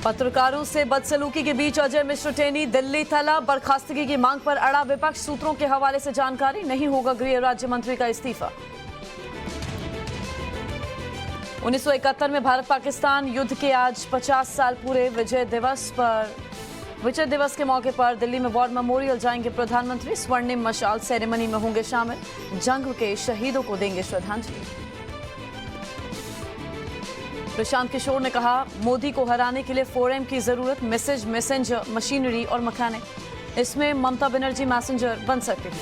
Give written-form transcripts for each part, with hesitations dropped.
पत्रकारों से बदसलूकी के बीच अजय मिश्र टेनी दिल्ली तला। बर्खास्तगी की मांग पर अड़ा विपक्ष। सूत्रों के हवाले से जानकारी, नहीं होगा गृह राज्य मंत्री का इस्तीफा। 1971 में भारत पाकिस्तान युद्ध के आज 50 साल पूरे। विजय दिवस के मौके पर दिल्ली में वॉर मेमोरियल जाएंगे प्रधानमंत्री। स्वर्णिम मशाल सेरेमनी में होंगे शामिल। जंग के शहीदों को देंगे श्रद्धांजलि। प्रशांत किशोर ने कहा, मोदी को हराने के लिए 4M की जरूरत। मैसेंजर, मशीनरी और मैकेनिक, इसमें ममता बनर्जी मैसेंजर बन सकते हैं।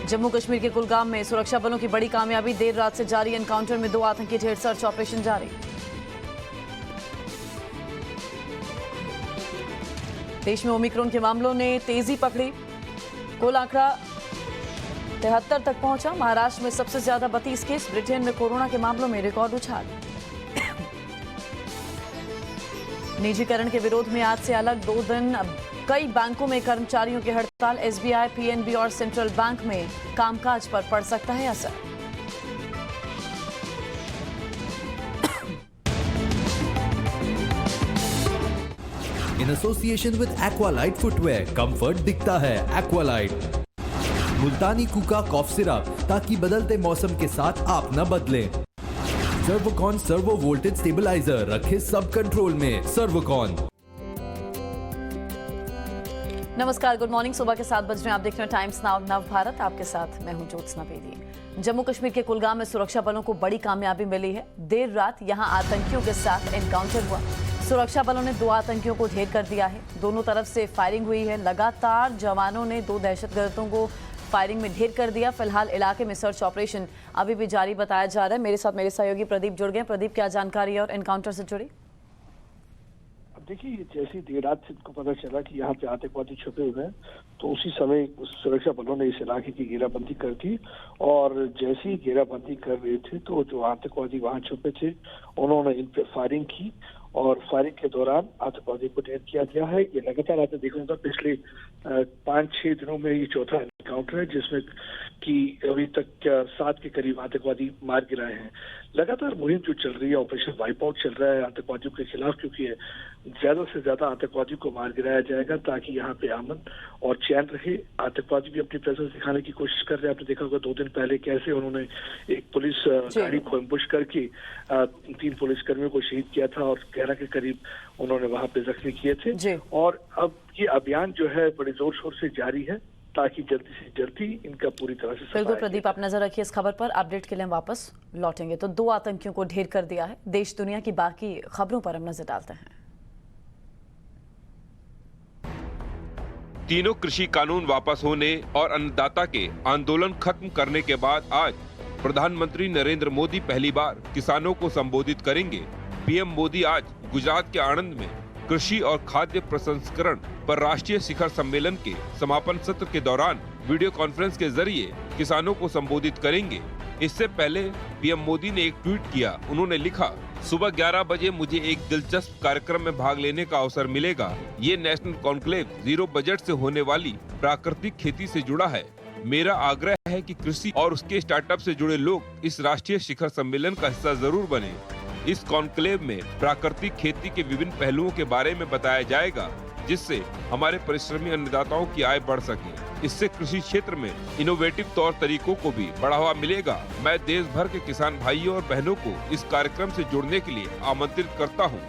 जम्मू कश्मीर के कुलगाम में सुरक्षा बलों की बड़ी कामयाबी। देर रात से जारी एनकाउंटर में 2 आतंकी ढेर सर्च ऑपरेशन जारी। देश में ओमिक्रॉन के मामलों ने तेजी पकड़ी। कुल आंकड़ा 73 तक पहुंचा। महाराष्ट्र में सबसे ज्यादा 32 केस। ब्रिटेन में कोरोना के मामलों में रिकॉर्ड उछाल। निजीकरण के विरोध में आज से अलग 2 दिन कई बैंकों में कर्मचारियों की हड़ताल। SBI, PNB और सेंट्रल बैंक में कामकाज पर पड़ सकता है असर। In association with Aqualite footwear, comfort दिखता है एक्वालाइट। मुल्तानी कूका कॉफ सिरप, ताकि बदलते मौसम के साथ आप न बदलें। सर्वोकॉन सर्वो वोल्टेज स्टेबलाइजर, रखे सब कंट्रोल में। सर्वोकॉन। नमस्कार, गुड मॉर्निंग। सुबह के 7 बज रहे हैं। आप देख रहे हैं टाइम्स नाउ नव भारत। आपके साथ मैं हूं ज्योत्सना बेदी। जम्मू कश्मीर के कुलगाम में सुरक्षा बलों को बड़ी कामयाबी मिली है। देर रात यहां आतंकियों के साथ एनकाउंटर हुआ। सुरक्षा बलों ने 2 आतंकियों को ढेर कर दिया है। दोनों तरफ से फायरिंग हुई है। लगातार जवानों ने 2 दहशतगर्दों को फायरिंग में ढेर कर दिया। फिलहाल इलाके में सर्च ऑपरेशन अभी भी जारी बताया जा रहा है। मेरे साथ मेरे सहयोगी प्रदीप जुड़ गए। प्रदीप, क्या जानकारी है और एनकाउंटर से जुड़ी? अब देखिए, जैसी देर रात से इनको पता चला कि यहाँ पे आतंकवादी छुपे हुए हैं, तो उसी समय सुरक्षा बलों ने इस इलाके की घेराबंदी कर दी। और जैसे ही घेराबंदी कर रहे थे तो जो आतंकवादी वहाँ छुपे थे, उन्होंने इन पे फायरिंग की। और फायरिंग के दौरान आतंकवादी को ढेर किया गया है। ये लगातार आपने देखा होगा पिछले 5-6 दिनों में ये चौथा एनकाउंटर है, जिसमें कि अभी तक 7 के करीब आतंकवादी मार गिराए हैं। लगातार मुहिम जो चल रही है, ऑपरेशन वाइप आउट चल रहा है आतंकवादियों के खिलाफ, क्योंकि ज्यादा से ज्यादा आतंकवादियों को मार गिराया जाएगा ताकि यहाँ पे अमन और चैन रहे। आतंकवादी भी अपनी प्रेजेंस दिखाने की कोशिश कर रहे हैं। आपने देखा होगा 2 दिन पहले कैसे उन्होंने एक पुलिस गाड़ी को एम्बुश करके 3 पुलिसकर्मियों को शहीद किया था और 11 के करीब उन्होंने वहां पे जख्मी किए थे। और अब ये अभियान जो है बड़े जोर शोर से जारी है ताकि जल्दी से जल्दी इनका पूरी तरह से। बिल्कुल प्रदीप, आप नजर रखिए इस खबर पर। अपडेट के लिए हम वापस लौटेंगे। तो 2 आतंकियों को ढेर कर दिया है। देश दुनिया की बाकी खबरों पर हम नजर डालते हैं। तीनों कृषि कानून वापस होने और अन्नदाता के आंदोलन खत्म करने के बाद आज प्रधानमंत्री नरेंद्र मोदी पहली बार किसानों को संबोधित करेंगे। पीएम मोदी आज गुजरात के आणंद में कृषि और खाद्य प्रसंस्करण पर राष्ट्रीय शिखर सम्मेलन के समापन सत्र के दौरान वीडियो कॉन्फ्रेंस के जरिए किसानों को संबोधित करेंगे। इससे पहले पीएम मोदी ने एक ट्वीट किया। उन्होंने लिखा, सुबह 11 बजे मुझे एक दिलचस्प कार्यक्रम में भाग लेने का अवसर मिलेगा। ये नेशनल कॉन्क्लेव जीरो बजट से होने वाली प्राकृतिक खेती से जुड़ा है। मेरा आग्रह है कि कृषि और उसके स्टार्टअप से जुड़े लोग इस राष्ट्रीय शिखर सम्मेलन का हिस्सा जरूर बने। इस कॉन्क्लेव में प्राकृतिक खेती के विभिन्न पहलुओं के बारे में बताया जाएगा, जिससे हमारे परिश्रमी अन्नदाताओं की आय बढ़ सके। इससे कृषि क्षेत्र में इनोवेटिव तौर तरीकों को भी बढ़ावा मिलेगा। मैं देश भर के किसान भाइयों और बहनों को इस कार्यक्रम से जुड़ने के लिए आमंत्रित करता हूं।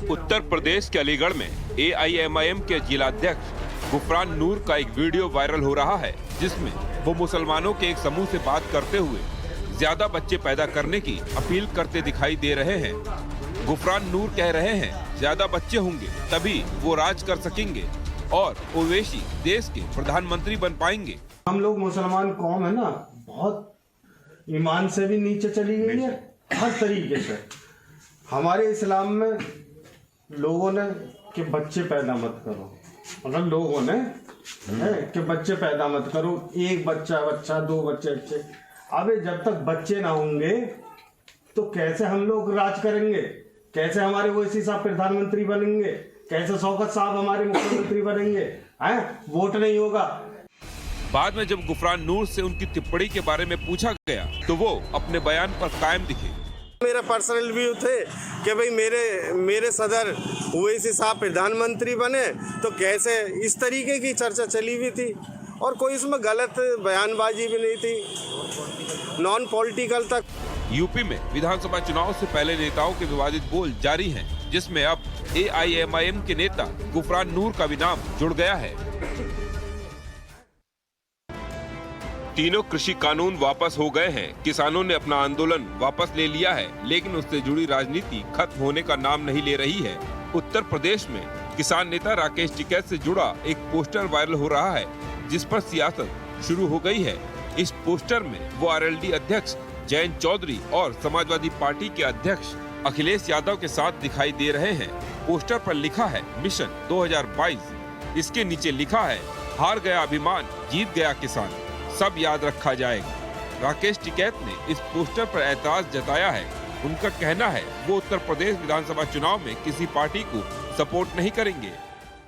उत्तर प्रदेश के अलीगढ़ में AIMIM के जिलाध्यक्ष गुफरान नूर का एक वीडियो वायरल हो रहा है, जिसमें वो मुसलमानों के एक समूह से बात करते हुए ज्यादा बच्चे पैदा करने की अपील करते दिखाई दे रहे हैं। गुफरान नूर कह रहे हैं, ज्यादा बच्चे होंगे तभी वो राज कर सकेंगे और ओवैसी देश के प्रधानमंत्री बन पाएंगे। हम लोग मुसलमान कौम है ना, बहुत ईमान से भी नीचे चली गई है हर तरीके से। हमारे इस्लाम में लोगों ने कि बच्चे पैदा मत करो, मतलब लोगों ने है कि बच्चे पैदा मत करो, 1 बच्चा 2 बच्चे। अबे जब तक बच्चे ना होंगे तो कैसे हम लोग राज करेंगे? कैसे हमारे ओवैसी साहब प्रधानमंत्री बनेंगे? कैसे शौकत साहब हमारे मुख्यमंत्री बनेंगे? हैं, वोट नहीं होगा। बाद में जब गुफरान नूर से उनकी टिप्पणी के बारे में पूछा गया तो वो अपने बयान पर कायम दिखे। मेरा पर्सनल व्यू थे कि भाई मेरे सदर ओवैसी साहब प्रधानमंत्री बने तो कैसे, इस तरीके की चर्चा चली हुई थी और कोई इसमें गलत बयानबाजी भी नहीं थी, नॉन पॉलिटिकल तक। यूपी में विधानसभा चुनाव से पहले नेताओं के विवादित बोल जारी हैं, जिसमें अब AIMIM के नेता गुफरान नूर का भी नाम जुड़ गया है। तीनों कृषि कानून वापस हो गए हैं। किसानों ने अपना आंदोलन वापस ले लिया है, लेकिन उससे जुड़ी राजनीति खत्म होने का नाम नहीं ले रही है। उत्तर प्रदेश में किसान नेता राकेश टिकैत से जुड़ा एक पोस्टर वायरल हो रहा है, जिस पर सियासत शुरू हो गई है। इस पोस्टर में वो RLD अध्यक्ष जयंत चौधरी और समाजवादी पार्टी के अध्यक्ष अखिलेश यादव के साथ दिखाई दे रहे हैं। पोस्टर पर लिखा है मिशन 2022। इसके नीचे लिखा है हार गया अभिमान, जीत गया किसान, सब याद रखा जाएगा। राकेश टिकैत ने इस पोस्टर पर ऐतराज जताया है। उनका कहना है वो उत्तर प्रदेश विधानसभा चुनाव में किसी पार्टी को सपोर्ट नहीं करेंगे।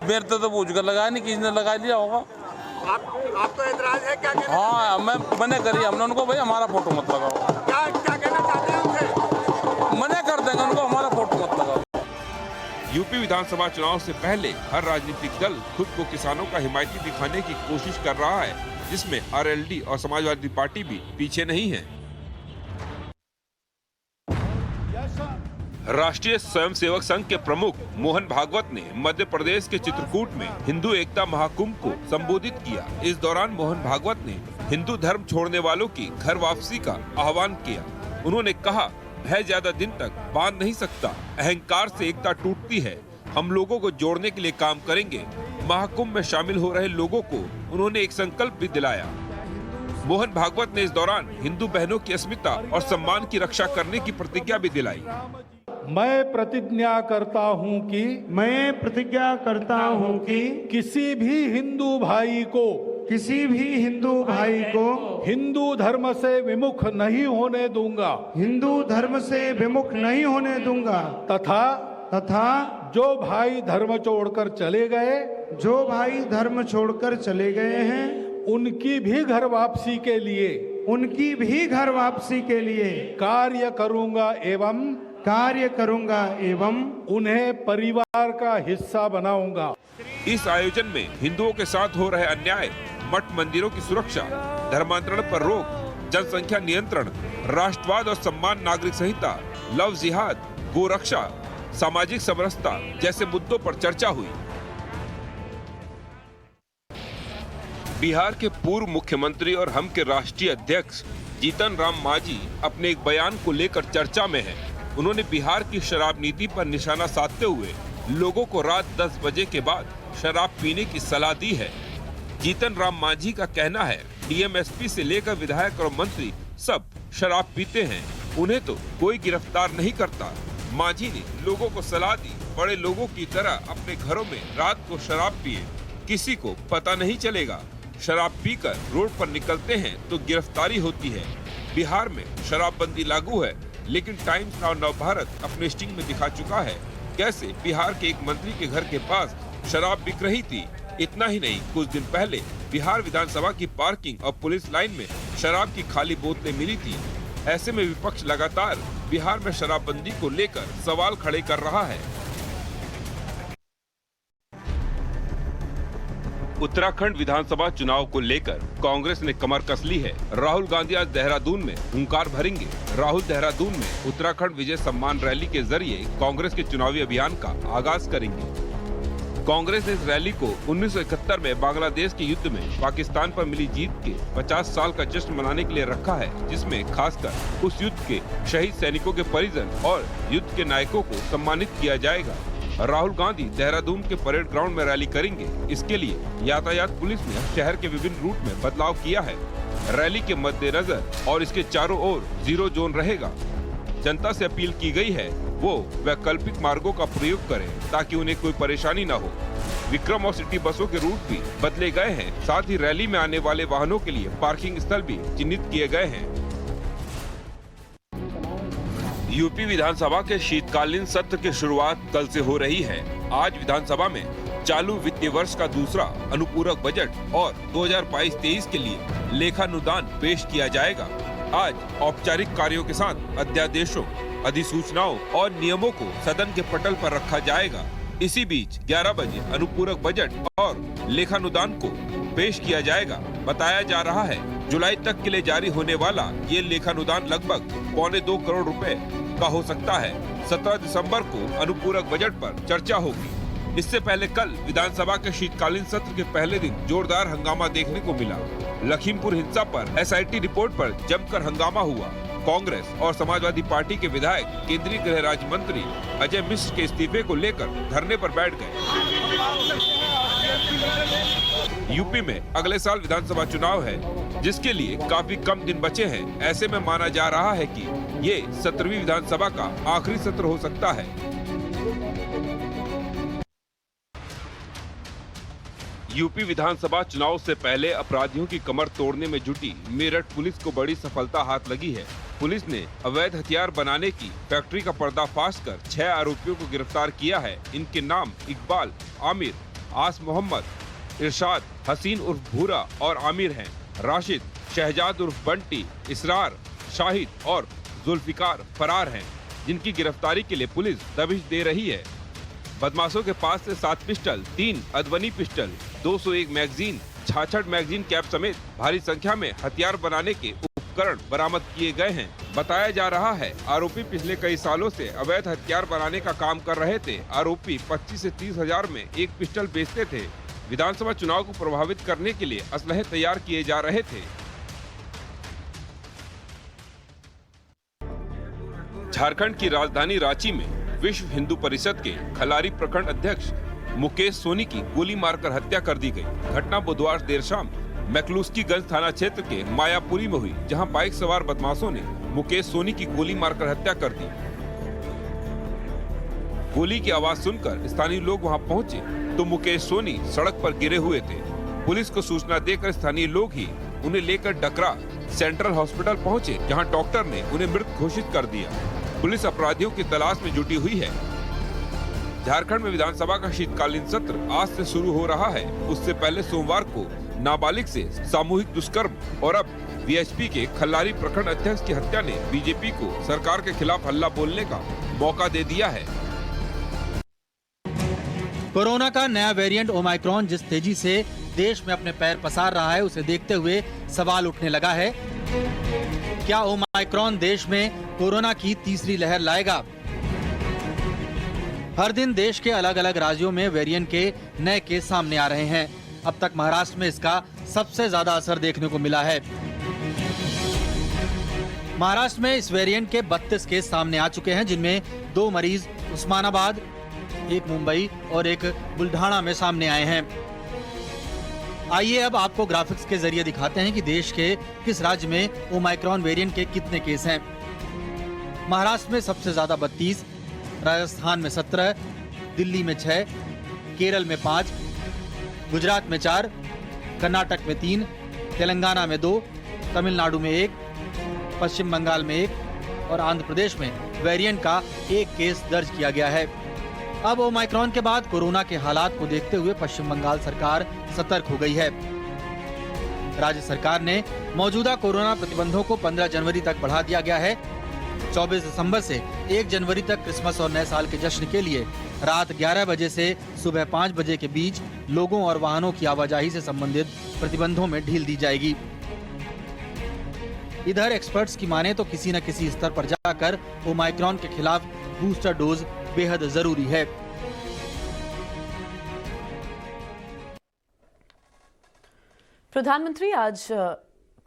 मेरे तो पूछ कर लगाया नहीं, किसी ने लगा लिया होगा। आपको ऐतराज है क्या? हाँ, मैंने करी, हमने उनको भाई हमारा फोटो मत लगाओ। क्या कहना चाहते हैं उनसे? मना कर देंगे उनको, हमारा फोटो मत लगाओ। यूपी विधानसभा चुनाव से पहले हर राजनीतिक दल खुद को किसानों का हिमायती दिखाने की कोशिश कर रहा है, जिसमें RLD और समाजवादी पार्टी भी पीछे नहीं है। राष्ट्रीय स्वयंसेवक संघ के प्रमुख मोहन भागवत ने मध्य प्रदेश के चित्रकूट में हिंदू एकता महाकुंभ को संबोधित किया। इस दौरान मोहन भागवत ने हिंदू धर्म छोड़ने वालों की घर वापसी का आह्वान किया। उन्होंने कहा, भय ज्यादा दिन तक बांध नहीं सकता, अहंकार से एकता टूटती है। हम लोगों को जोड़ने के लिए काम करेंगे। महाकुंभ में शामिल हो रहे लोगों को उन्होंने एक संकल्प भी दिलाया। मोहन भागवत ने इस दौरान हिंदू बहनों की अस्मिता और सम्मान की रक्षा करने की प्रतिज्ञा भी दिलाई। मैं प्रतिज्ञा करता हूँ कि किसी भी हिंदू भाई को हिंदू धर्म से विमुख नहीं होने दूंगा तथा जो भाई धर्म छोड़कर चले गए हैं उनकी भी घर वापसी के लिए कार्य करूंगा एवं उन्हें परिवार का हिस्सा बनाऊंगा। इस आयोजन में हिंदुओं के साथ हो रहे अन्याय, मठ मंदिरों की सुरक्षा, धर्मांतरण पर रोक, जनसंख्या नियंत्रण, राष्ट्रवाद और सम्मान नागरिक संहिता, लव जिहाद, गोरक्षा, सामाजिक समरसता जैसे मुद्दों पर चर्चा हुई। बिहार के पूर्व मुख्यमंत्री और हम के राष्ट्रीय अध्यक्ष जीतन राम मांझी अपने एक बयान को लेकर चर्चा में हैं। उन्होंने बिहार की शराब नीति पर निशाना साधते हुए लोगों को रात 10 बजे के बाद शराब पीने की सलाह दी है। जीतन राम मांझी का कहना है, DM SP से लेकर विधायक और मंत्री सब शराब पीते हैं, उन्हें तो कोई गिरफ्तार नहीं करता। मांझी ने लोगों को सलाह दी, बड़े लोगों की तरह अपने घरों में रात को शराब पिए, किसी को पता नहीं चलेगा। शराब पीकर रोड पर निकलते हैं तो गिरफ्तारी होती है। बिहार में शराबबंदी लागू है, लेकिन टाइम्स नाउ नवभारत अपने स्टिंग में दिखा चुका है कैसे बिहार के एक मंत्री के घर के पास शराब बिक रही थी। इतना ही नहीं, कुछ दिन पहले बिहार विधानसभा की पार्किंग और पुलिस लाइन में शराब की खाली बोतलें मिली थी। ऐसे में विपक्ष लगातार बिहार में शराबबंदी को लेकर सवाल खड़े कर रहा है। उत्तराखंड विधानसभा चुनाव को लेकर कांग्रेस ने कमर कस ली है। राहुल गांधी आज देहरादून में हुंकार भरेंगे। राहुल देहरादून में उत्तराखंड विजय सम्मान रैली के जरिए कांग्रेस के चुनावी अभियान का आगाज करेंगे। कांग्रेस ने इस रैली को 1971 में बांग्लादेश के युद्ध में पाकिस्तान पर मिली जीत के 50 साल का जश्न मनाने के लिए रखा है, जिसमें खासकर उस युद्ध के शहीद सैनिकों के परिजन और युद्ध के नायकों को सम्मानित किया जाएगा। राहुल गांधी देहरादून के परेड ग्राउंड में रैली करेंगे। इसके लिए यातायात पुलिस ने शहर के विभिन्न रूट में बदलाव किया है। रैली के मद्देनजर और इसके चारों ओर 0 जोन रहेगा। जनता से अपील की गई है वो वैकल्पिक मार्गों का प्रयोग करें ताकि उन्हें कोई परेशानी न हो। विक्रम और सिटी बसों के रूट भी बदले गए हैं। साथ ही रैली में आने वाले वाहनों के लिए पार्किंग स्थल भी चिन्हित किए गए हैं। यूपी विधानसभा के शीतकालीन सत्र की शुरुआत कल से हो रही है। आज विधानसभा में चालू वित्तीय वर्ष का दूसरा अनुपूरक बजट और 2022-23 के लिए लेखानुदान पेश किया जाएगा। आज औपचारिक कार्यों के साथ अध्यादेशों, अधिसूचनाओं और नियमों को सदन के पटल पर रखा जाएगा। इसी बीच 11 बजे अनुपूरक बजट और लेखानुदान को पेश किया जाएगा। बताया जा रहा है जुलाई तक के लिए जारी होने वाला ये लेखानुदान लगभग 1.25 करोड़ रुपए का हो सकता है। 17 दिसंबर को अनुपूरक बजट पर चर्चा होगी। इससे पहले कल विधानसभा के शीतकालीन सत्र के पहले दिन जोरदार हंगामा देखने को मिला। लखीमपुर हिंसा पर एसआईटी रिपोर्ट पर जमकर हंगामा हुआ। कांग्रेस और समाजवादी पार्टी के विधायक केंद्रीय गृह राज्य मंत्री अजय मिश्र के इस्तीफे को लेकर धरने पर बैठ गए। यूपी में अगले साल विधानसभा चुनाव है, जिसके लिए काफी कम दिन बचे हैं। ऐसे में माना जा रहा है कि ये 17वीं विधानसभा का आखिरी सत्र हो सकता है। यूपी विधानसभा चुनाव से पहले अपराधियों की कमर तोड़ने में जुटी मेरठ पुलिस को बड़ी सफलता हाथ लगी है। पुलिस ने अवैध हथियार बनाने की फैक्ट्री का पर्दाफाश कर 6 आरोपियों को गिरफ्तार किया है। इनके नाम इकबाल, आमिर, आस मोहम्मद, इरशाद, हसीन उर्फ भूरा और आमिर हैं। राशिद, शहजाद उर्फ बंटी, इसरार, शाहिद और जुल्फिकार फरार हैं, जिनकी गिरफ्तारी के लिए पुलिस दबिश दे रही है। बदमाशों के पास से 7 पिस्टल, 3 अधवनी पिस्टल, 201 मैगजीन, 66 मैगजीन कैप समेत भारी संख्या में हथियार बनाने के उपकरण बरामद किए गए हैं। बताया जा रहा है आरोपी पिछले कई सालों से अवैध हथियार बनाने का काम कर रहे थे। आरोपी 25 से 30 हजार में एक पिस्टल बेचते थे। विधानसभा चुनाव को प्रभावित करने के लिए असलहे तैयार किए जा रहे थे। झारखंड की राजधानी रांची में विश्व हिंदू परिषद के खलारी प्रखंड अध्यक्ष मुकेश सोनी की गोली मारकर हत्या कर दी गई। घटना बुधवार देर शाम मैकलुस्कीगंज थाना क्षेत्र के मायापुरी में हुई, जहां बाइक सवार बदमाशों ने मुकेश सोनी की गोली मारकर हत्या कर दी। गोली की आवाज सुनकर स्थानीय लोग वहां पहुंचे तो मुकेश सोनी सड़क पर गिरे हुए थे। पुलिस को सूचना देकर स्थानीय लोग ही उन्हें लेकर डकरा सेंट्रल हॉस्पिटल पहुंचे, जहां डॉक्टर ने उन्हें मृत घोषित कर दिया। पुलिस अपराधियों की तलाश में जुटी हुई है। झारखंड में विधानसभा का शीतकालीन सत्र आज से शुरू हो रहा है। उससे पहले सोमवार को नाबालिग से सामूहिक दुष्कर्म और अब वीएचपी के खल्लारी प्रखंड अध्यक्ष की हत्या ने बीजेपी को सरकार के खिलाफ हल्ला बोलने का मौका दे दिया है। कोरोना का नया वेरिएंट ओमाइक्रॉन जिस तेजी से देश में अपने पैर पसार रहा है, उसे देखते हुए सवाल उठने लगा है, क्या ओमाइक्रॉन देश में कोरोना की तीसरी लहर लाएगा? हर दिन देश के अलग अलग राज्यों में वेरिएंट के नए केस सामने आ रहे हैं। अब तक महाराष्ट्र में इसका सबसे ज्यादा असर देखने को मिला है। महाराष्ट्र में इस वेरिएंट के 32 केस सामने आ चुके हैं, जिनमें 2 मरीज उस्मानाबाद, 1 मुंबई और 1 बुल्ढाना में सामने आए हैं। आइए अब आपको ग्राफिक्स के जरिए दिखाते हैं कि देश के किस राज्य में ओमाइक्रॉन वेरिएंट के कितने केस हैं। महाराष्ट्र में सबसे ज्यादा 32, राजस्थान में 17, दिल्ली में 6, केरल में 5, गुजरात में 4, कर्नाटक में 3, तेलंगाना में 2, तमिलनाडु में 1, पश्चिम बंगाल में 1 और आंध्र प्रदेश में वेरिएंट का 1 केस दर्ज किया गया है। अब ओमाइक्रॉन के बाद कोरोना के हालात को देखते हुए पश्चिम बंगाल सरकार सतर्क हो गई है। राज्य सरकार ने मौजूदा कोरोना प्रतिबंधों को 15 जनवरी तक बढ़ा दिया गया है। 24 दिसंबर से 1 जनवरी तक क्रिसमस और नए साल के जश्न के लिए रात 11 बजे से सुबह 5 बजे के बीच लोगों और वाहनों की आवाजाही से संबंधित प्रतिबंधों में ढील दी जाएगी। इधर एक्सपर्ट्स की माने तो किसी न किसी स्तर पर जाकर ओमाइक्रॉन के खिलाफ बूस्टर डोज बेहद जरूरी है। प्रधानमंत्री आज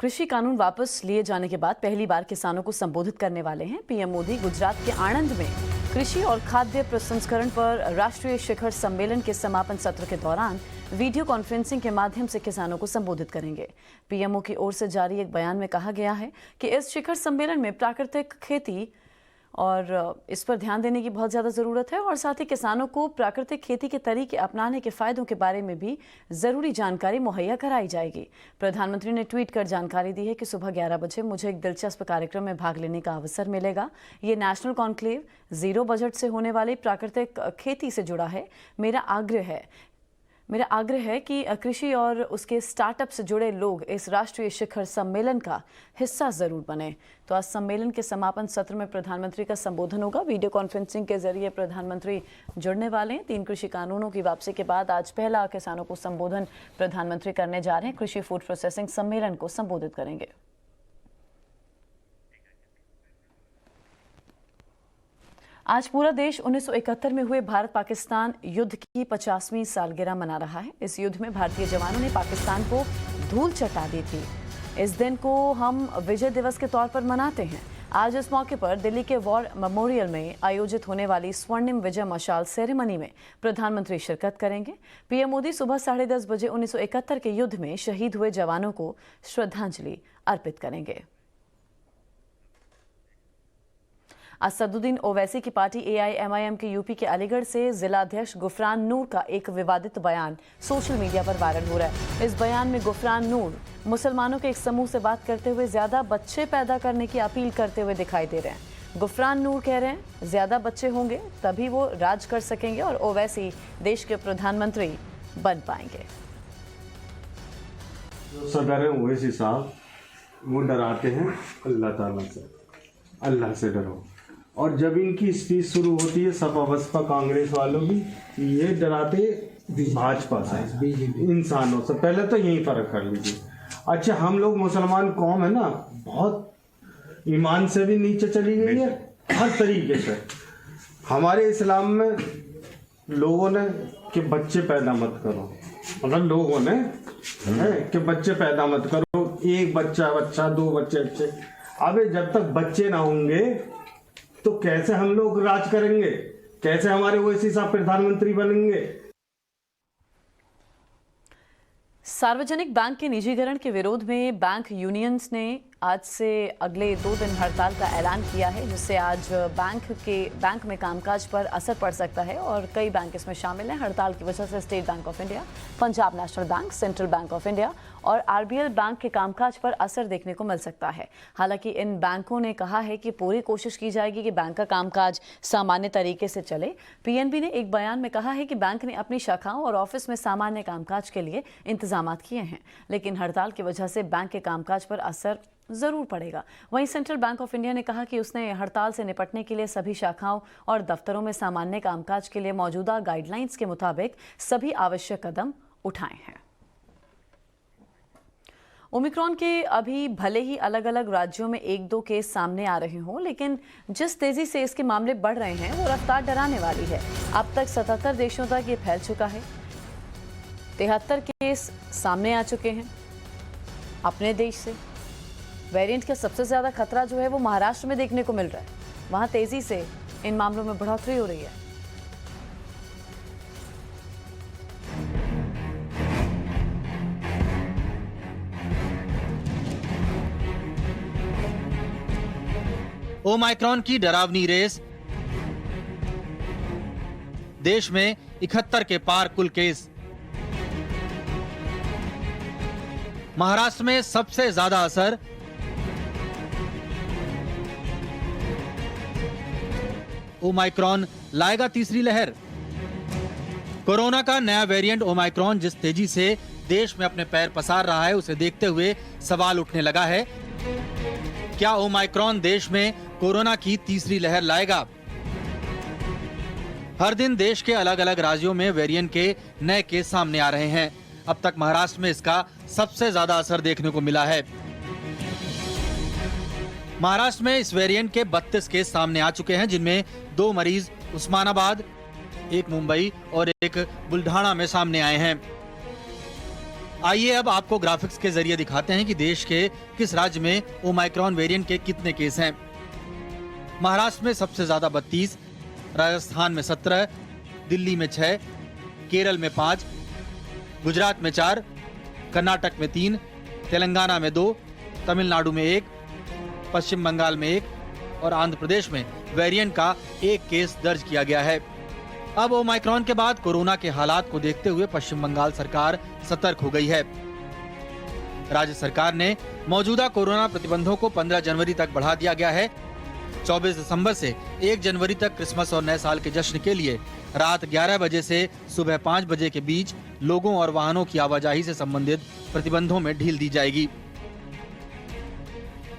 कृषि कानून वापस लिए जाने के बाद पहली बार किसानों को संबोधित करने वाले हैं। पीएम मोदी गुजरात के आणंद में कृषि और खाद्य प्रसंस्करण पर राष्ट्रीय शिखर सम्मेलन के समापन सत्र के दौरान वीडियो कॉन्फ्रेंसिंग के माध्यम से किसानों को संबोधित करेंगे। पीएमओ की ओर से जारी एक बयान में कहा गया है कि इस शिखर सम्मेलन में प्राकृतिक खेती और इस पर ध्यान देने की बहुत ज़्यादा ज़रूरत है और साथ ही किसानों को प्राकृतिक खेती के तरीके अपनाने के फायदों के बारे में भी ज़रूरी जानकारी मुहैया कराई जाएगी। प्रधानमंत्री ने ट्वीट कर जानकारी दी है कि सुबह 11 बजे मुझे एक दिलचस्प कार्यक्रम में भाग लेने का अवसर मिलेगा। ये नेशनल कॉन्क्लेव 0 बजट से होने वाली प्राकृतिक खेती से जुड़ा है। मेरा आग्रह है मेरा आग्रह है कि कृषि और उसके स्टार्टअप से जुड़े लोग इस राष्ट्रीय शिखर सम्मेलन का हिस्सा जरूर बने। तो आज सम्मेलन के समापन सत्र में प्रधानमंत्री का संबोधन होगा। वीडियो कॉन्फ्रेंसिंग के जरिए प्रधानमंत्री जुड़ने वाले हैं। 3 कृषि कानूनों की वापसी के बाद आज पहला किसानों को संबोधन प्रधानमंत्री करने जा रहे हैं। कृषि फूड प्रोसेसिंग सम्मेलन को संबोधित करेंगे। आज पूरा देश 1971 में हुए भारत पाकिस्तान युद्ध की 50वीं सालगिरह मना रहा है। इस युद्ध में भारतीय जवानों ने पाकिस्तान को धूल चटा दी थी। इस दिन को हम विजय दिवस के तौर पर मनाते हैं। आज इस मौके पर दिल्ली के वॉर मेमोरियल में आयोजित होने वाली स्वर्णिम विजय मशाल सेरेमनी में प्रधानमंत्री शिरकत करेंगे। पीएम मोदी सुबह 10:30 बजे 1971 के युद्ध में शहीद हुए जवानों को श्रद्धांजलि अर्पित करेंगे। असदुद्दीन ओवैसी की पार्टी AIMIM के यूपी के अलीगढ़ से जिलाध्यक्ष गुफरान नूर का एक विवादित बयान सोशल मीडिया पर वायरल हो रहा है। इस बयान में गुफरान नूर मुसलमानों के एक समूह से बात करते हुए ज्यादा बच्चे पैदा करने की अपील करते हुए दिखाई दे रहे हैं। गुफरान नूर कह रहे हैं ज्यादा बच्चे होंगे तभी वो राज कर सकेंगे और ओवैसी देश के प्रधानमंत्री बन पाएंगे। जो सदर है ओवैसी साहब वो डराते हैं अल्लाह ताला से, अल्लाह से डरो। और जब इनकी स्पीच शुरू होती है सपा बसपा कांग्रेस वालों की, ये डराते भाजपा से, इंसानों से। पहले तो यही फर्क कर लीजिए। अच्छा, हम लोग मुसलमान कौम है ना, बहुत ईमान से भी नीचे चली गई है हर तरीके से। हमारे इस्लाम में लोगों ने कि बच्चे पैदा मत करो, मतलब लोगों ने है कि बच्चे पैदा मत करो, 1 बच्चा 2 बच्चे। अबे जब तक बच्चे ना होंगे तो कैसे हम लोग राज करेंगे, कैसे हमारे ओवैसी साहब प्रधानमंत्री बनेंगे। सार्वजनिक बैंक के निजीकरण के विरोध में बैंक यूनियंस ने आज से अगले 2 दिन हड़ताल का ऐलान किया है, जिससे आज बैंक में कामकाज पर असर पड़ सकता है और कई बैंक इसमें शामिल हैं। हड़ताल की वजह से state bank of India, Punjab national bank, central bank of India और RBL बैंक के कामकाज पर असर देखने को मिल सकता है। हालांकि इन बैंकों ने कहा है कि पूरी कोशिश की जाएगी कि बैंक का कामकाज सामान्य तरीके से चले। PNB ने एक बयान में कहा है कि बैंक ने अपनी शाखाओं और ऑफिस में सामान्य कामकाज के लिए इंतजाम किए हैं, लेकिन हड़ताल की वजह से बैंक के कामकाज पर असर जरूर पड़ेगा। वहीं सेंट्रल बैंक ऑफ इंडिया ने कहा कि उसने हड़ताल से निपटने के लिए सभी शाखाओं और दफ्तरों में सामान्य कामकाज के लिए मौजूदा गाइडलाइंस के मुताबिक सभी आवश्यक कदम उठाए हैं। ओमिक्रॉन के अभी भले ही अलग अलग राज्यों में 1-2 केस सामने आ रहे हों, लेकिन जिस तेजी से इसके मामले बढ़ रहे हैं वो रफ्तार डराने वाली है। अब तक 77 देशों तक ये फैल चुका है। 73 केस सामने आ चुके हैं अपने देश से। वेरिएंट का सबसे ज्यादा खतरा जो है वो महाराष्ट्र में देखने को मिल रहा है। वहां तेजी से इन मामलों में बढ़ोतरी हो रही है। ओमाइक्रॉन की डरावनी रेस, देश में 71 के पार कुल केस। महाराष्ट्र में सबसे ज्यादा असर। ओमाइक्रॉन लाएगा तीसरी लहर। कोरोना का नया वेरिएंट ओमाइक्रॉन जिस तेजी से देश में अपने पैर पसार रहा है, उसे देखते हुए सवाल उठने लगा है, क्या ओमाइक्रॉन देश में कोरोना की तीसरी लहर लाएगा? हर दिन देश के अलग अलग राज्यों में वेरिएंट के नए केस सामने आ रहे हैं। अब तक महाराष्ट्र में इसका सबसे ज्यादा असर देखने को मिला है। महाराष्ट्र में इस वेरिएंट के 32 केस सामने आ चुके हैं, जिनमें 2 मरीज उस्मानाबाद, 1 मुंबई और 1 बुल्ढाना में सामने आए हैं। आइए अब आपको ग्राफिक्स के जरिए दिखाते हैं कि देश के किस राज्य में ओमाइक्रॉन वेरिएंट के कितने केस हैं। महाराष्ट्र में सबसे ज्यादा 32, राजस्थान में 17, दिल्ली में 6, केरल में 5, गुजरात में 4, कर्नाटक में 3, तेलंगाना में 2, तमिलनाडु में 1, पश्चिम बंगाल में 1 और आंध्र प्रदेश में वेरिएंट का 1 केस दर्ज किया गया है। अब ओमाइक्रॉन के बाद कोरोना के हालात को देखते हुए पश्चिम बंगाल सरकार सतर्क हो गई है। राज्य सरकार ने मौजूदा कोरोना प्रतिबंधों को 15 जनवरी तक बढ़ा दिया गया है। 24 दिसंबर से 1 जनवरी तक क्रिसमस और नए साल के जश्न के लिए रात 11 बजे से सुबह 5 बजे के बीच लोगों और वाहनों की आवाजाही से संबंधित प्रतिबंधों में ढील दी जाएगी।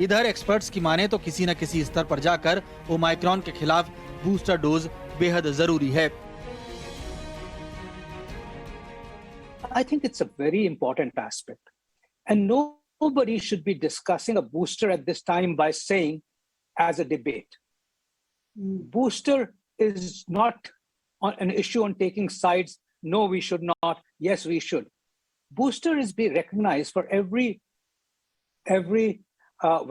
इधर एक्सपर्ट्स की माने तो किसी न किसी स्तर पर जाकर ओमाइक्रॉन के खिलाफ बूस्टर डोज बेहद जरूरी है। I think it's a very important aspect. And nobody should be discussing a booster at this time by saying as a debate. Booster is not an issue on taking sides. No, we should not. Yes, we should. Booster is be recognized for every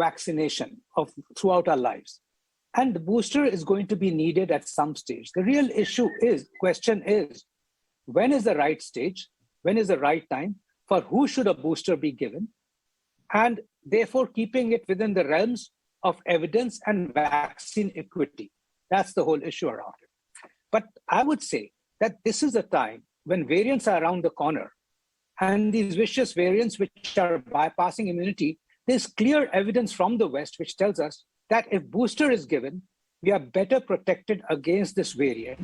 vaccination of throughout our lives. And the booster is going to be needed at some stage. The real question is, when is the right stage? When is the right time? For who should a booster be given? And therefore keeping it within the realms of evidence and vaccine equity. That's the whole issue around it. But I would say that this is a time when variants are around the corner, and these vicious variants which are bypassing immunity, there's clear evidence from the West which tells us that if booster is given, we are better protected against this variant.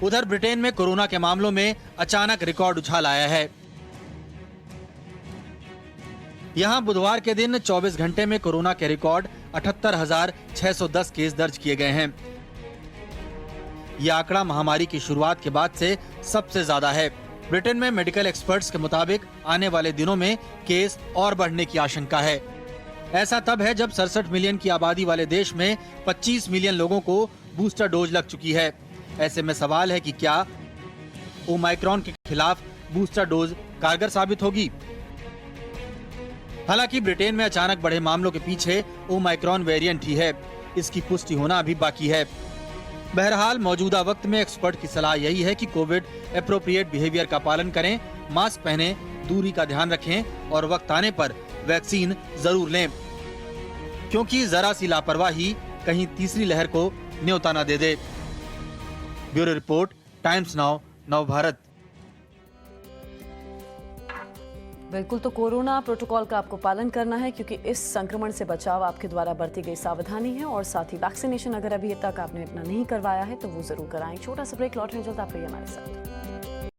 उधर Britain में corona के मामलों में अचानक record उछाल आया है। यहां बुधवार के दिन 24 घंटे में कोरोना के रिकॉर्ड 78,610 केस दर्ज किए गए हैं। यह आंकड़ा महामारी की शुरुआत के बाद से सबसे ज्यादा है। ब्रिटेन में मेडिकल एक्सपर्ट्स के मुताबिक आने वाले दिनों में केस और बढ़ने की आशंका है। ऐसा तब है जब 67 मिलियन की आबादी वाले देश में 25 मिलियन लोगों को बूस्टर डोज लग चुकी है। ऐसे में सवाल है कि क्या ओमाइक्रॉन के खिलाफ बूस्टर डोज कारगर साबित होगी। हालांकि ब्रिटेन में अचानक बढ़े मामलों के पीछे ओमाइक्रॉन वेरिएंट ही है, इसकी पुष्टि होना अभी बाकी है। बहरहाल मौजूदा वक्त में एक्सपर्ट की सलाह यही है कि कोविड एप्रोप्रिएट बिहेवियर का पालन करें, मास्क पहनें, दूरी का ध्यान रखें और वक्त आने पर वैक्सीन जरूर लें, क्योंकि जरा सी लापरवाही कहीं तीसरी लहर को न्योता न दे दे। Bureau report, times now, Navbharat. बिल्कुल, तो कोरोना प्रोटोकॉल का आपको पालन करना है, क्योंकि इस संक्रमण से बचाव आपके द्वारा बरती गई सावधानी है। और साथ ही वैक्सीनेशन अगर अभी तक आपने अपना नहीं करवाया है तो वो जरूर कराएं। छोटा सा ब्रेक, लौट रहे हैं जल्द, आप रहिए हमारे साथ।